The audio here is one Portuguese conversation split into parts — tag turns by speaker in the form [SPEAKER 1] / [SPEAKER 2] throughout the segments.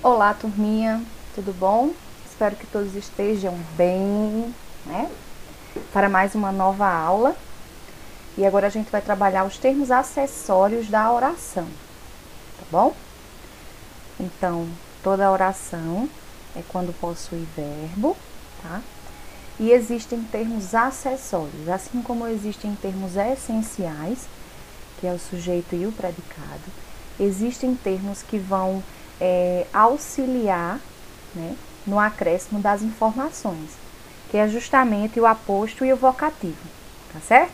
[SPEAKER 1] Olá, turminha, tudo bom? Espero que todos estejam bem, né? Para mais uma nova aula. E agora a gente vai trabalhar os termos acessórios da oração, tá bom? Então, toda oração é quando possui verbo, tá? E existem termos acessórios, assim como existem termos essenciais, que é o sujeito e o predicado, existem termos que vão auxiliar, né, no acréscimo das informações, que é justamente o aposto e o vocativo, tá certo?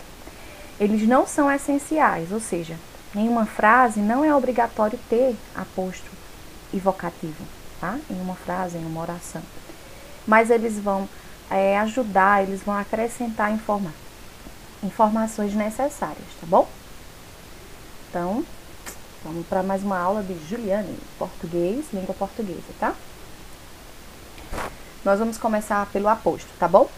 [SPEAKER 1] Eles não são essenciais, ou seja, em uma frase não é obrigatório ter aposto e vocativo, tá? Em uma frase, em uma oração. Mas eles vão ajudar, eles vão acrescentar informações necessárias, tá bom? Então, vamos para mais uma aula de Juliane, português, língua portuguesa, tá? Nós vamos começar pelo aposto, tá bom?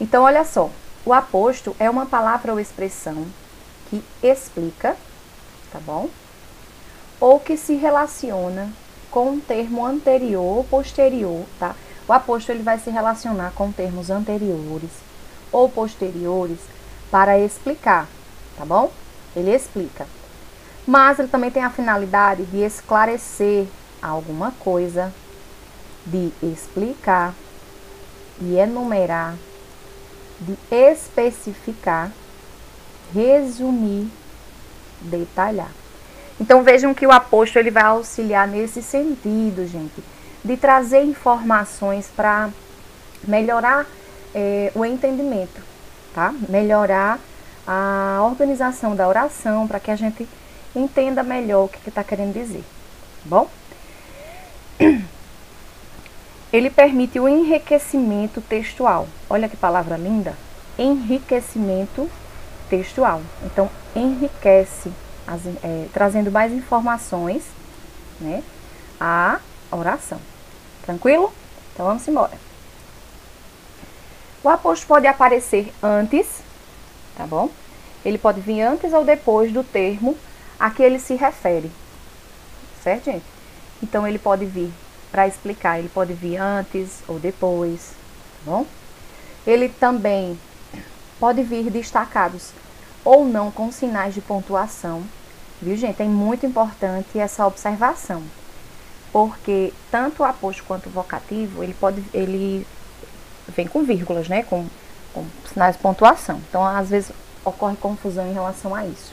[SPEAKER 1] Então, olha só, o aposto é uma palavra ou expressão que explica, tá bom? Ou que se relaciona com um termo anterior ou posterior, tá? O aposto ele vai se relacionar com termos anteriores ou posteriores para explicar, tá bom? Ele explica. Mas ele também tem a finalidade de esclarecer alguma coisa, de explicar, de enumerar, de especificar, resumir, detalhar. Então vejam que o aposto ele vai auxiliar nesse sentido, gente, de trazer informações para melhorar o entendimento, tá? Melhorar a organização da oração para que a gente entenda melhor o que está querendo dizer, tá bom? Ele permite o enriquecimento textual. Olha que palavra linda. Enriquecimento textual. Então, enriquece, trazendo mais informações, né, à oração. Tranquilo? Então, vamos embora. O aposto pode aparecer antes, tá bom? Ele pode vir antes ou depois do termo a que ele se refere, certo, gente? Então, ele pode vir para explicar, ele pode vir antes ou depois, tá bom? Ele também pode vir destacados ou não com sinais de pontuação, viu, gente? É muito importante essa observação, porque tanto o aposto quanto o vocativo, ele vem com vírgulas, né? Com sinais de pontuação. Então, às vezes, ocorre confusão em relação a isso,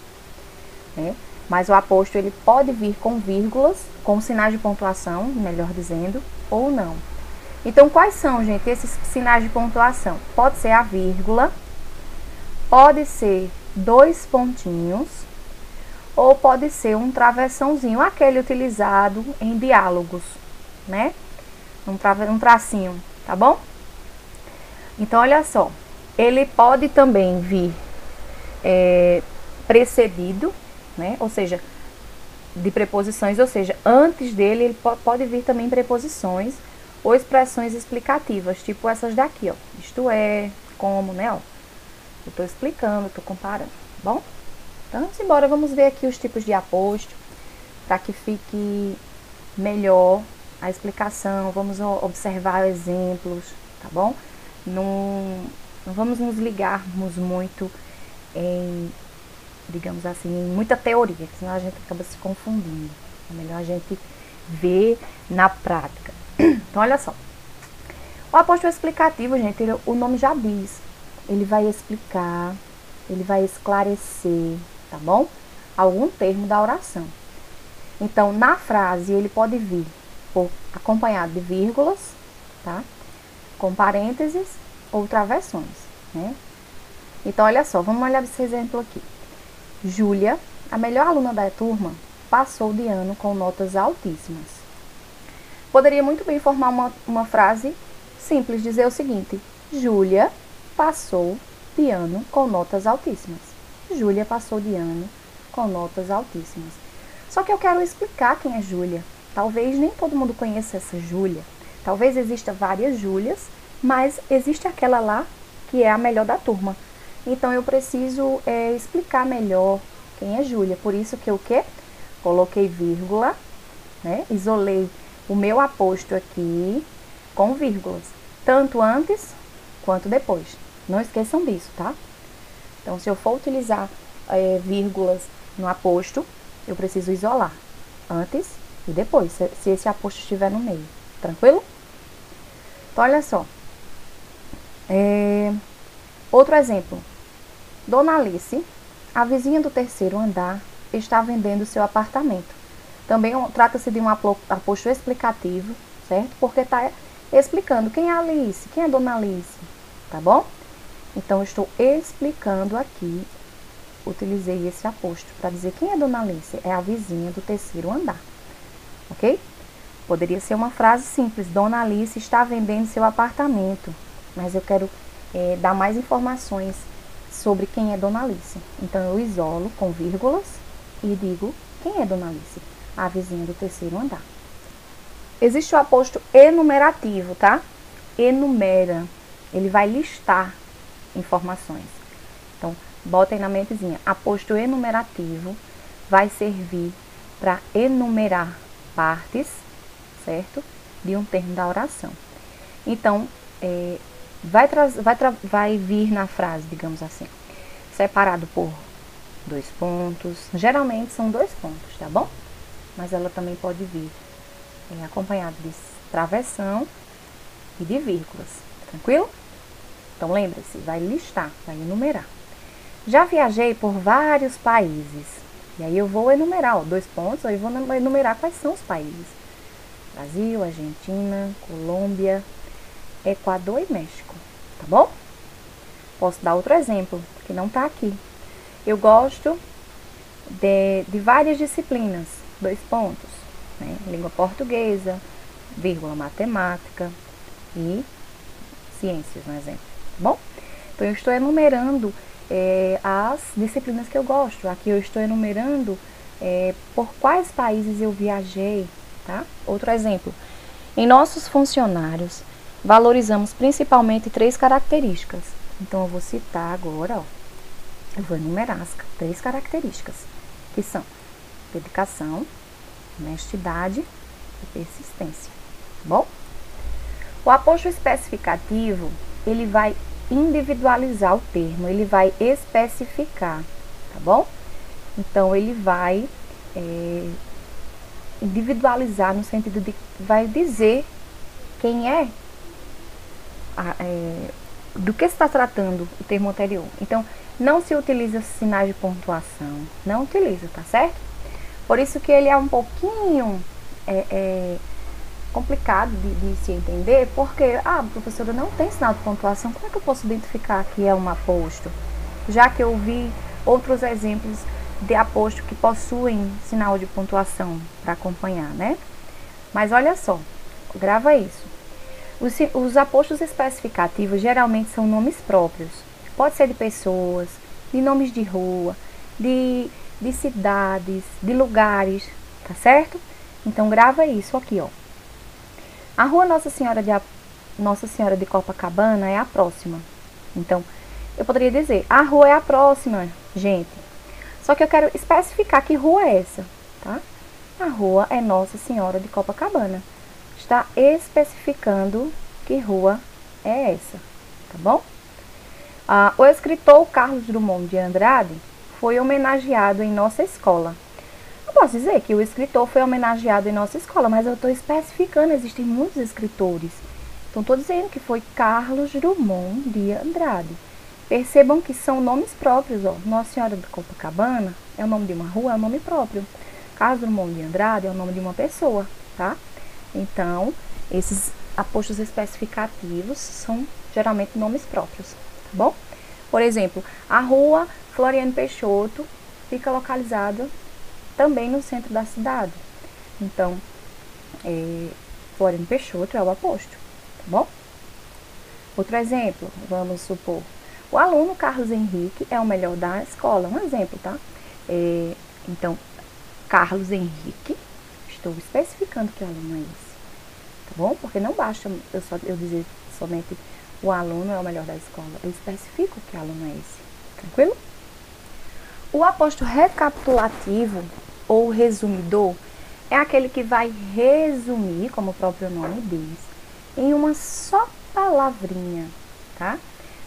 [SPEAKER 1] né? Mas o aposto ele pode vir com vírgulas, com sinais de pontuação, melhor dizendo, ou não. Então, quais são, gente, esses sinais de pontuação? Pode ser a vírgula, pode ser 2 pontinhos, ou pode ser um travessãozinho, aquele utilizado em diálogos, né? Um tracinho, tá bom? Então, olha só, ele pode também vir precedido, né? Ou seja, de preposições, ou seja, antes dele ele pode vir também preposições ou expressões explicativas, tipo essas daqui, ó. Isto é, como, né, ó. Eu tô explicando, tô comparando, tá bom? Então, vamos embora, vamos ver aqui os tipos de aposto, para que fique melhor a explicação, vamos observar exemplos, tá bom? Não vamos nos ligarmos muito em, digamos assim, muita teoria, senão a gente acaba se confundindo. É melhor a gente ver na prática. Então, olha só. O aposto explicativo, gente, o nome já diz. Ele vai explicar, ele vai esclarecer, tá bom? Algum termo da oração. Então, na frase, ele pode vir acompanhado de vírgulas, tá? Com parênteses ou travessões, né? Então, olha só, vamos olhar esse exemplo aqui. Júlia, a melhor aluna da turma, passou de ano com notas altíssimas. Poderia muito bem formar uma frase simples, dizer o seguinte: Júlia passou de ano com notas altíssimas. Júlia passou de ano com notas altíssimas. Só que eu quero explicar quem é Júlia. Talvez nem todo mundo conheça essa Júlia. Talvez exista várias Júlias, mas existe aquela lá que é a melhor da turma. Então, eu preciso explicar melhor quem é Júlia. Por isso que eu coloquei vírgula, né? Isolei o meu aposto aqui com vírgulas, tanto antes quanto depois. Não esqueçam disso, tá? Então, se eu for utilizar vírgulas no aposto, eu preciso isolar antes e depois, se esse aposto estiver no meio. Tranquilo? Então, olha só. Outro exemplo. Dona Alice, a vizinha do terceiro andar, está vendendo seu apartamento. Também trata-se de um aposto explicativo, certo? Porque está explicando quem é a Alice, quem é a Dona Alice, tá bom? Então, eu estou explicando aqui, utilizei esse aposto para dizer quem é Dona Alice, é a vizinha do terceiro andar, ok? Poderia ser uma frase simples, Dona Alice está vendendo seu apartamento, mas eu quero dar mais informações sobre quem é Dona Alice. Então, eu isolo com vírgulas e digo quem é Dona Alice, a vizinha do terceiro andar. Existe o aposto enumerativo, tá? Enumera, ele vai listar informações. Então, bota aí na mentezinha, aposto enumerativo vai servir para enumerar partes, certo? De um termo da oração. Então, vai vir na frase, digamos assim, separado por 2 pontos. Geralmente são 2 pontos, tá bom? Mas ela também pode vir acompanhado de travessão e de vírgulas, tranquilo? Então, lembre-se, vai listar, vai enumerar. Já viajei por vários países. E aí eu vou enumerar, 2 pontos, aí eu vou enumerar quais são os países. Brasil, Argentina, Colômbia, Equador e México, tá bom? Posso dar outro exemplo, que não tá aqui. Eu gosto de várias disciplinas, 2 pontos, né? Língua portuguesa, vírgula, matemática e ciências, um exemplo, tá bom? Então, eu estou enumerando as disciplinas que eu gosto. Aqui eu estou enumerando por quais países eu viajei, tá? Outro exemplo. Em nossos funcionários, valorizamos principalmente 3 características. Então, eu vou citar agora, ó. Eu vou enumerar as 3 características, que são dedicação, honestidade e persistência, tá bom? O aposto especificativo, ele vai individualizar o termo, ele vai especificar, tá bom? Então, ele vai individualizar no sentido de vai dizer quem é, do que está tratando o termo anterior. Então, não se utiliza sinais de pontuação, não utiliza, tá certo? Por isso que ele é um pouquinho complicado de se entender, porque, professora, não tem sinal de pontuação, como é que eu posso identificar que é um aposto? Já que eu vi outros exemplos de aposto que possuem sinal de pontuação para acompanhar, né? Mas olha só, grava isso. Os apostos especificativos geralmente são nomes próprios. Pode ser de pessoas, de nomes de rua, de cidades, de lugares, tá certo? Então, grava isso aqui, ó. A rua Nossa Senhora de Copacabana é a próxima. Então, eu poderia dizer, a rua é a próxima, gente. Só que eu quero especificar que rua é essa, tá? A rua é Nossa Senhora de Copacabana. Está especificando que rua é essa, tá bom? O escritor Carlos Drummond de Andrade foi homenageado em nossa escola. Eu posso dizer que o escritor foi homenageado em nossa escola, mas eu estou especificando, existem muitos escritores. Então, estou dizendo que foi Carlos Drummond de Andrade. Percebam que são nomes próprios, ó. Nossa Senhora de Copacabana é o nome de uma rua, é o nome próprio. Carlos Drummond de Andrade é o nome de uma pessoa, tá? Então, esses apostos especificativos são geralmente nomes próprios, tá bom? Por exemplo, a rua Floriano Peixoto fica localizada também no centro da cidade. Então, Floriano Peixoto é o aposto, tá bom? Outro exemplo, vamos supor, o aluno Carlos Henrique é o melhor da escola, um exemplo, tá? Então, Carlos Henrique, estou especificando que aluno é esse, tá bom? Porque não basta eu dizer somente o aluno é o melhor da escola, eu especifico que aluno é esse, tranquilo? O aposto recapitulativo ou resumidor é aquele que vai resumir, como o próprio nome diz, em uma só palavrinha, tá?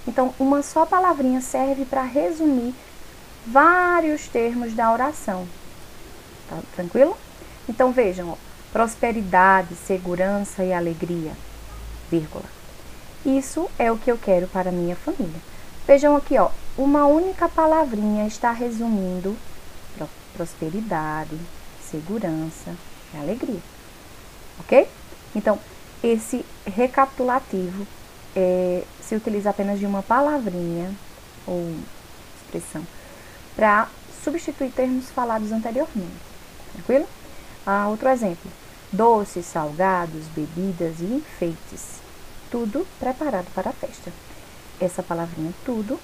[SPEAKER 1] Então, uma só palavrinha serve para resumir vários termos da oração. Tá tranquilo? Então, vejam, ó, prosperidade, segurança e alegria, vírgula. Isso é o que eu quero para minha família. Vejam aqui, ó, uma única palavrinha está resumindo prosperidade, segurança e alegria. Ok? Então, esse recapitulativo se utiliza apenas de uma palavrinha ou expressão para substituir termos falados anteriormente. Tranquilo? Outro exemplo. Doces, salgados, bebidas e enfeites. Tudo preparado para a festa. Essa palavrinha tudo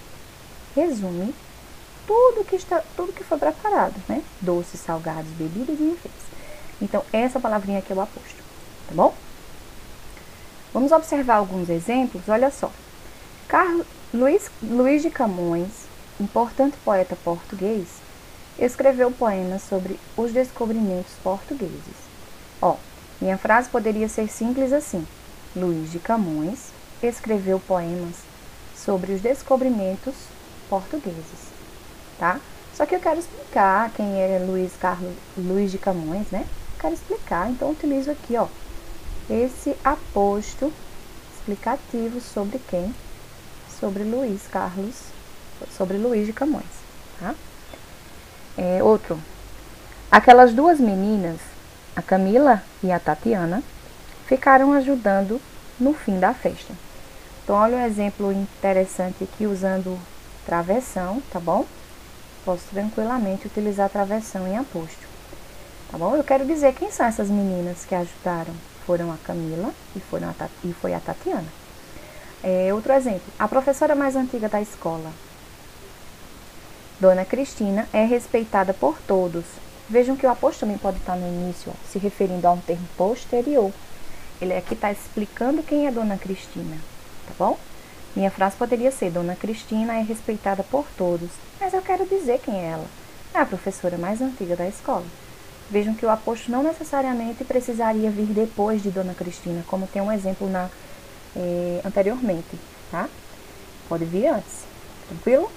[SPEAKER 1] resume tudo que foi preparado, né? Doces, salgados, bebidas e enfeites. Então, essa palavrinha aqui é o aposto, tá bom? Vamos observar alguns exemplos, olha só. Luís de Camões, importante poeta português, escreveu poemas sobre os descobrimentos portugueses. Ó, minha frase poderia ser simples assim. Luís de Camões escreveu poemas sobre os descobrimentos portugueses, tá? Só que eu quero explicar quem é Luís de Camões, né? Quero explicar, então eu utilizo aqui, ó, esse aposto explicativo sobre quem? Sobre Luís de Camões, tá? Outro. Aquelas duas meninas, a Camila e a Tatiana, ficaram ajudando no fim da festa. Então, olha um exemplo interessante aqui usando travessão, tá bom? Posso tranquilamente utilizar travessão em aposto, tá bom? Eu quero dizer quem são essas meninas que ajudaram. Foram a Camila e foi a Tatiana. Outro exemplo. A professora mais antiga da escola, Dona Cristina, é respeitada por todos. Vejam que o aposto também pode estar no início, ó, se referindo a um termo posterior. Ele aqui está explicando quem é Dona Cristina, tá bom? Minha frase poderia ser: Dona Cristina é respeitada por todos. Mas eu quero dizer quem é ela. É a professora mais antiga da escola. Vejam que o aposto não necessariamente precisaria vir depois de Dona Cristina, como tem um exemplo anteriormente, tá? Pode vir antes, tranquilo?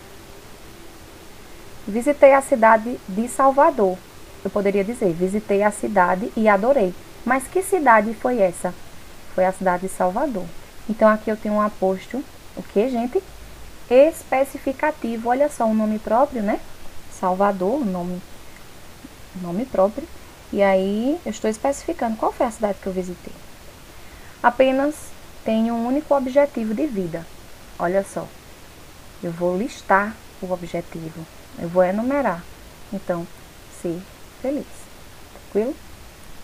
[SPEAKER 1] Visitei a cidade de Salvador. Eu poderia dizer, visitei a cidade e adorei. Mas que cidade foi essa? Foi a cidade de Salvador. Então, aqui eu tenho um aposto, o que, gente? Especificativo. Olha só, um nome próprio, né? Salvador, nome próprio, e aí eu estou especificando qual foi a cidade que eu visitei. Apenas tenho um único objetivo de vida. Olha só, eu vou listar o objetivo, eu vou enumerar. Então, ser feliz. Tranquilo?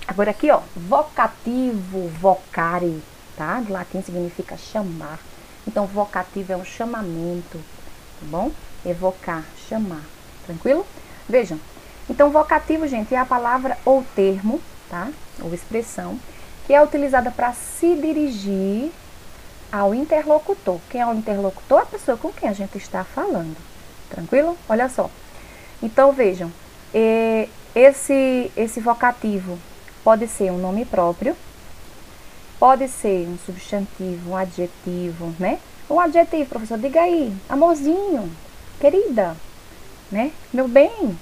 [SPEAKER 1] Agora aqui, ó, vocativo, vocare, tá? Do latim significa chamar. Então, vocativo é um chamamento, tá bom? Evocar, chamar. Tranquilo? Vejam. Então, vocativo, gente, é a palavra ou termo, tá? Ou expressão, que é utilizada para se dirigir ao interlocutor. Quem é o interlocutor? A pessoa com quem a gente está falando. Tranquilo? Olha só. Então, vejam, esse vocativo pode ser um nome próprio, pode ser um substantivo, um adjetivo, né? Um adjetivo, professor, diga aí, amorzinho, querida, né? Meu bem.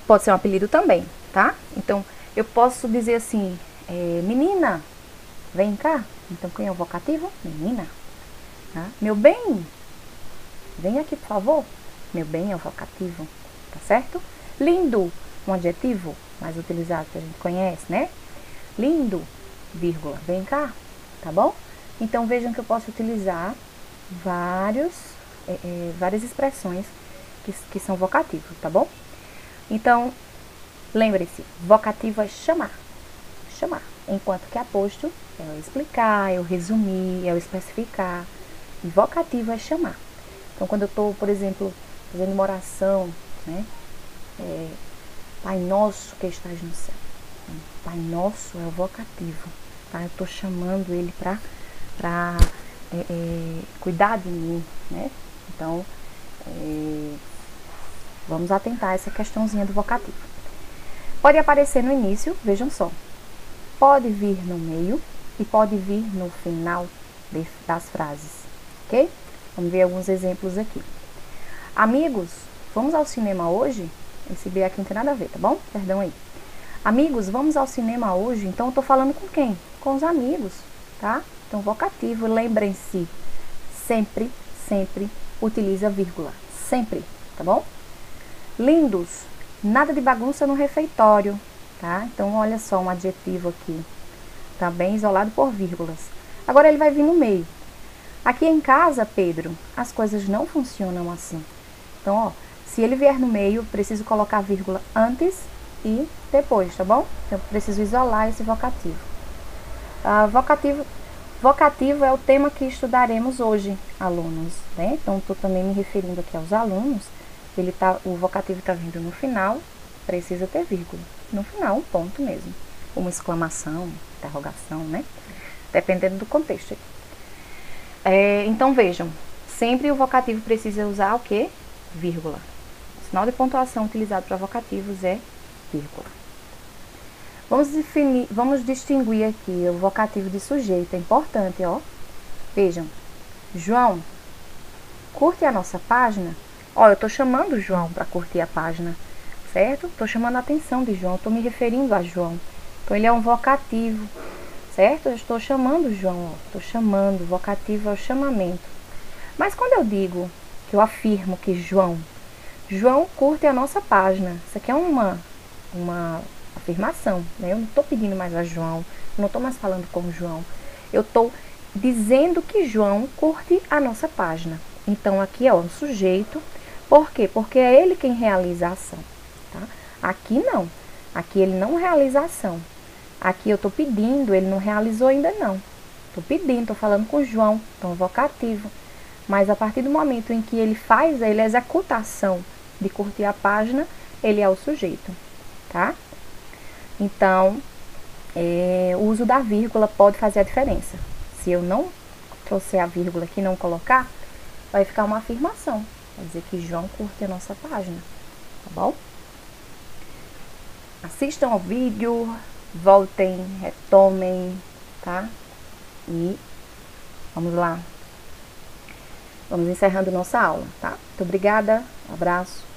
[SPEAKER 1] Pode ser um apelido também, tá? Então, eu posso dizer assim, menina, vem cá. Então, quem é o vocativo? Menina. Tá? Meu bem, vem aqui, por favor. Meu bem é o vocativo, tá certo? Lindo, um adjetivo mais utilizado que a gente conhece, né? Lindo, vírgula, vem cá, tá bom? Então, vejam que eu posso utilizar várias expressões que são vocativos, tá bom? Então, lembre-se, vocativo é chamar, enquanto que aposto é eu explicar, é eu resumir, é eu especificar, e vocativo é chamar. Então, quando eu estou, por exemplo, fazendo uma oração, né? Pai nosso que estás no céu. Pai nosso é o vocativo, tá? Eu estou chamando ele para cuidar de mim, né? Então, vamos atentar a essa questãozinha do vocativo. Pode aparecer no início, vejam só. Pode vir no meio e pode vir no final das frases, ok? Vamos ver alguns exemplos aqui. Amigos, vamos ao cinema hoje? Esse B aqui não tem nada a ver, tá bom? Perdão aí. Amigos, vamos ao cinema hoje? Então, eu tô falando com quem? Com os amigos, tá? Então, vocativo, lembrem-se, sempre, sempre utiliza vírgula. Sempre, tá bom? Lindos, nada de bagunça no refeitório, tá? Então, olha só um adjetivo aqui, tá bem isolado por vírgulas. Agora, ele vai vir no meio. Aqui em casa, Pedro, as coisas não funcionam assim. Então, ó, se ele vier no meio, preciso colocar vírgula antes e depois, tá bom? Então, eu preciso isolar esse vocativo. Vocativo é o tema que estudaremos hoje, alunos, né? Então, estou também me referindo aqui aos alunos. O vocativo está vindo no final, precisa ter vírgula. No final, um ponto mesmo. Uma exclamação, interrogação, né? Dependendo do contexto. Então, vejam, sempre o vocativo precisa usar o quê? Vírgula. O sinal de pontuação utilizado para vocativos é vírgula. Vamos distinguir aqui o vocativo de sujeito, é importante, ó. Vejam, João, curte a nossa página? Ó, eu tô chamando o João para curtir a página, certo? Tô chamando a atenção de João, tô me referindo a João. Então, ele é um vocativo, certo? Eu estou chamando o João, ó. Tô chamando, vocativo é o chamamento. Mas quando eu digo, que eu afirmo que João curte a nossa página, isso aqui é uma afirmação, né? Eu não estou pedindo mais a João, eu não estou mais falando com o João, eu estou dizendo que João curte a nossa página. Então, aqui é o sujeito, por quê? Porque é ele quem realiza a ação, tá? Aqui não, aqui ele não realiza a ação, aqui eu estou pedindo, ele não realizou ainda não, estou pedindo, estou falando com o João, então vocativo, mas a partir do momento em que ele executa a ação de curtir a página, ele é o sujeito, tá? Então, o uso da vírgula pode fazer a diferença. Se eu não trouxer a vírgula aqui e não colocar, vai ficar uma afirmação. Vai dizer que João curte a nossa página, tá bom? Assistam ao vídeo, voltem, retomem, tá? E vamos lá. Vamos encerrando nossa aula, tá? Muito obrigada, um abraço.